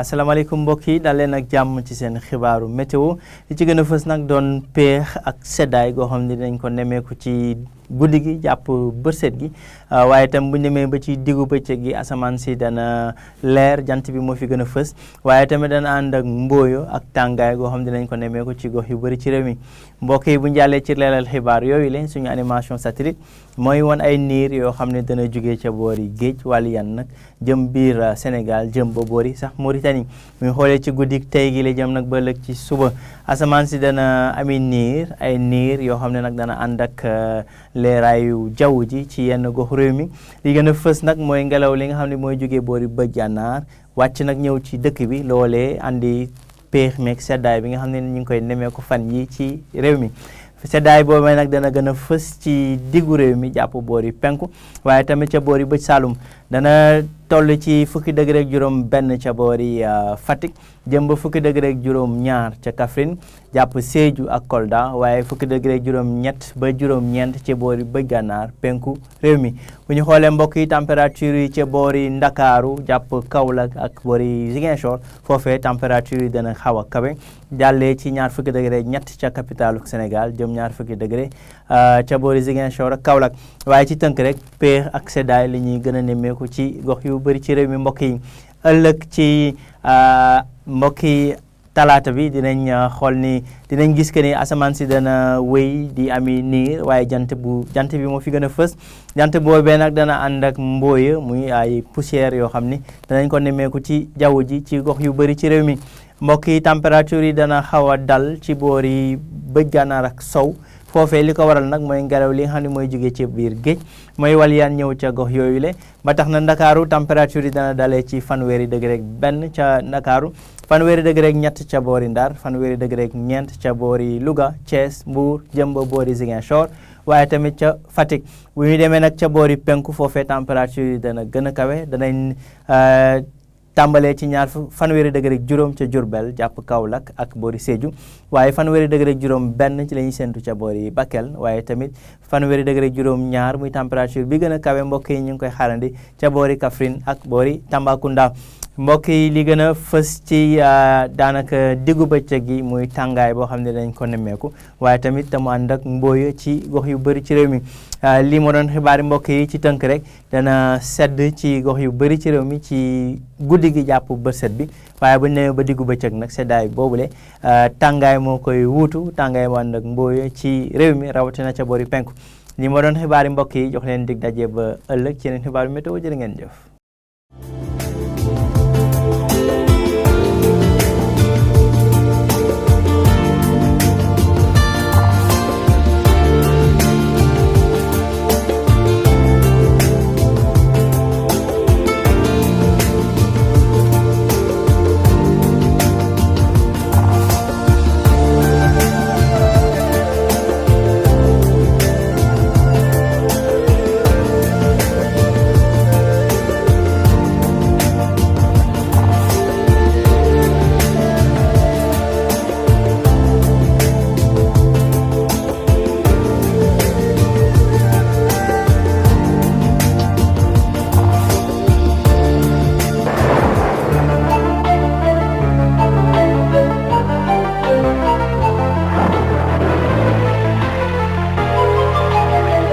asalaamaaleykum mbokk yi daal leen ak jàmm ci seen xibaaru météo li ci gën a fës nag doon peex ak seddaay goo xam ne dinañ ko nemmeeku ci guddi gi jàpp bërset gi waaye itam bu ñu demee ba ci diggu bëccëg gi asamaan si dana leer jant bi moo fi gën a fës waaye tamit dana ànd ak mbooyo ak tàngaay goo xam ne dinañ ko nemmeeku ci gox yu bëri ci réew mi mbokk yi bu ñu jàllee ci leeral xibaar yooyu leen suñu animation satellite mooy won ay niir yoo xam ne dana jugee ca boori géej wàllu yan nag jëm biir Sénégal jëm ba boori sax Mauritanie muy xoolee ci guddi tey gi la jëm nag ba ëllëg ci suba asamaan si dana ami niir ay niir yoo xam ne nag dana ànd ak leeraayu jaww ji ci yenn gox réew mi li gën a fës nag mooy ngelaw li nga xam ne mooy jógee boori bëj gànnaar wàcc nag ñëw ci dëkk bi loolee andi péex meeg seddaay bi nga xam ne ñu ngi koy nemmeeku fan yi ci réew mi seddaay boobee nag dana gën a fës ci diggu réew mi jàpp boori penku waaye tamit ca boori bëj Saalum dana toll ci fukki degré ak juróom benn ca boori Fatick jëm ba fukki degré ak juróom ñaar ca Kaffrine jàpp Sédhiou ak Kolda waaye fukki degré ak juróom ñett ba juróom ñeent ca boori bëj gànnaar penku réew mi bu ñu xoolee mbokk yi température yi ca boori Ndakaaru jàpp Kaolack ak boori Ziguinchor foofee température yi dana xaw a kawe jàllee ci ñaar fukki degré ñett ca capitalu Sénégal jëm ñaar fukki degré ca boori Ziguinchor ak Kaolack waaye ci tënk rek peex ak seddaay li ñuy gën a nemmeeku ci gox yu bëri ci réew mi mbokk yi ëllëg ci mbokk yi talaata bi dinañ xool ni dinañ gis que ni asamaan si dana wéy di ami niir waaye jant bi moo fi gën a fës jant boobee nag dana ànd ak mbooya muy ay poussière yoo xam ni danañ ko nemmeeku ci jaww ji ci gox yu bëri ci réew mi mbokk yi température yi dana xaw a dal ci boori bëj gànnaar ak sow foofee li ko waral nag mooy ngelaw li nga xam ne mooy jógee ci biir géej mooy walyaan ñëw ca gox yooyu le ba tax na ndakaaru température yi dana dalee ci fanweeri degré ak benn ca ndakaaru fanweeri degré ak ñett ca boori Ndar fanweeri degré ak ñeent ca boori Louga Thiès Mbour jëm ba boori Ziguinchor waaye tamit ca Fatick bu ñu demee nag ca boori penku foofee température yi dana gën a kawe danañ tàmbalee ci fanweeri degré ak juróom ca Diourbel jàpp Kaolack ak boori Sédhiou waaye fanweeri degré ak juróom benn ci la ñuy séntu ca boori Bakel waaye tamit fanweeri degré ak juróom ñaar muy température bi gën a kawe mbokk yi ñu ngi koy xaarandi ca boori Kaffrine ak boori Tambacounda mbokk yi li gën a fës ci daanaka diggu bëccëg gi muy tàngaay boo xam ne dañ ko nemmeeku waaye tamit te mu ànd ak mbooya ci gox yu bëri ci réew mi lii moo doon xibaari mbokk yi ci tënk rek dana sedd ci gox yu bëri ci réew mi ci guddi gi jàpp bërset bi waaye bu ñu demee ba diggu bëccëg nag seddaay boobule tàngaay moo koy wuutu tàngaay mu ànd ak mbooya ci réew mi rawatina ca boori penku lii moo doon xibaari mbokk yi jox leen dig daje ba ëllëg ci yeneen xibaaru météo jërë ngeen jëf